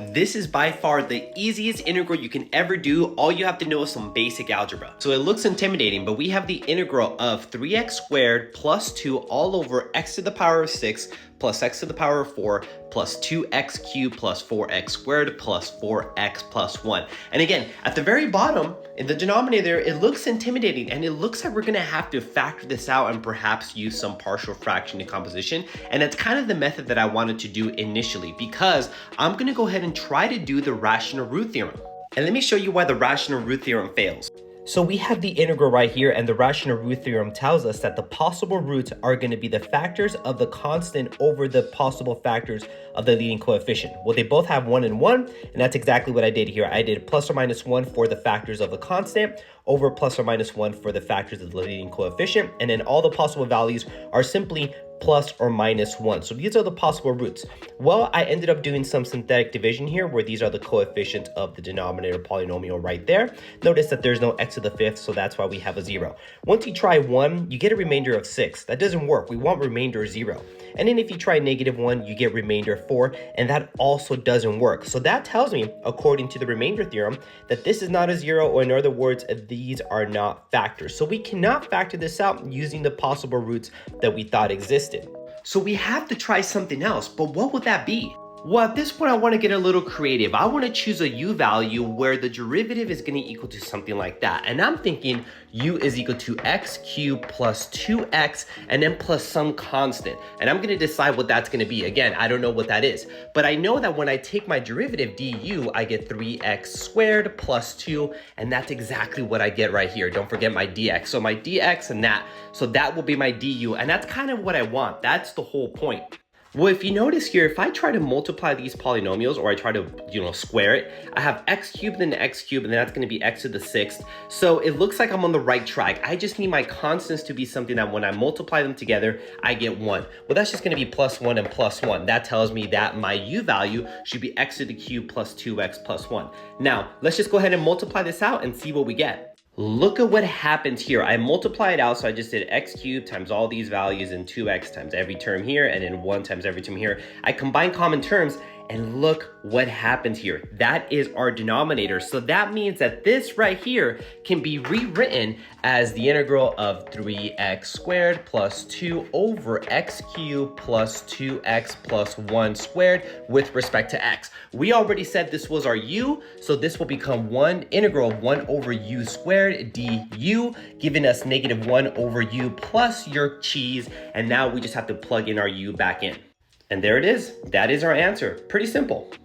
This is by far the easiest integral you can ever do. All you have to know is some basic algebra. So it looks intimidating, but we have the integral of 3x squared plus 2 all over x to the power of 6 plus x to the power of 4 plus 2x cubed plus 4x squared plus 4x plus 1. And again, at the very bottom, in the denominator, it looks intimidating and it looks like we're gonna have to factor this out and perhaps use some partial fraction decomposition. And that's kind of the method that I wanted to do initially because I'm gonna go ahead and try to do the rational root theorem. And let me show you why the rational root theorem fails. So we have the integral right here, and the rational root theorem tells us that the possible roots are going to be the factors of the constant over the possible factors of the leading coefficient. Well, they both have 1 and 1, and that's exactly what I did here. I did plus or minus 1 for the factors of the constant over plus or minus 1 for the factors of the leading coefficient, and then all the possible values are simply plus or minus 1. So these are the possible roots. Well, I ended up doing some synthetic division here where these are the coefficients of the denominator polynomial right there. Notice that there's no x to the 5th, so that's why we have a 0. Once you try 1, you get a remainder of 6. That doesn't work. We want remainder 0. And then if you try -1, you get remainder 4, and that also doesn't work. So that tells me, according to the remainder theorem, that this is not a 0, or in other words, these are not factors. So we cannot factor this out using the possible roots that we thought existed. So we have to try something else, but what would that be? Well, at this point, I want to get a little creative. I want to choose a u value where the derivative is going to equal to something like that. And I'm thinking u is equal to x cubed plus 2x and then plus some constant. And I'm going to decide what that's going to be. Again, I don't know what that is. But I know that when I take my derivative du, I get 3x squared plus 2. And that's exactly what I get right here. Don't forget my dx. So my dx and that. So that will be my du. And that's kind of what I want. That's the whole point. Well, if you notice here, if I try to multiply these polynomials or I try to, square it, I have x cubed and x cubed, and then that's going to be x to the 6th. So it looks like I'm on the right track. I just need my constants to be something that when I multiply them together, I get 1. Well, that's just going to be plus 1 and plus 1. That tells me that my u value should be x to the cube plus 2x plus 1. Now, let's just go ahead and multiply this out and see what we get. Look at what happens here. I multiply it out, so I just did x cubed times all these values and 2x times every term here, and then 1 times every term here. I combine common terms, and look what happened here. That is our denominator. So that means that this right here can be rewritten as the integral of 3x squared plus 2 over x cubed plus 2x plus 1 squared with respect to x. We already said this was our u, so this will become integral of 1 over u squared du, giving us -1 over u plus your cheese. And now we just have to plug in our u back in. And there it is. That is our answer. Pretty simple.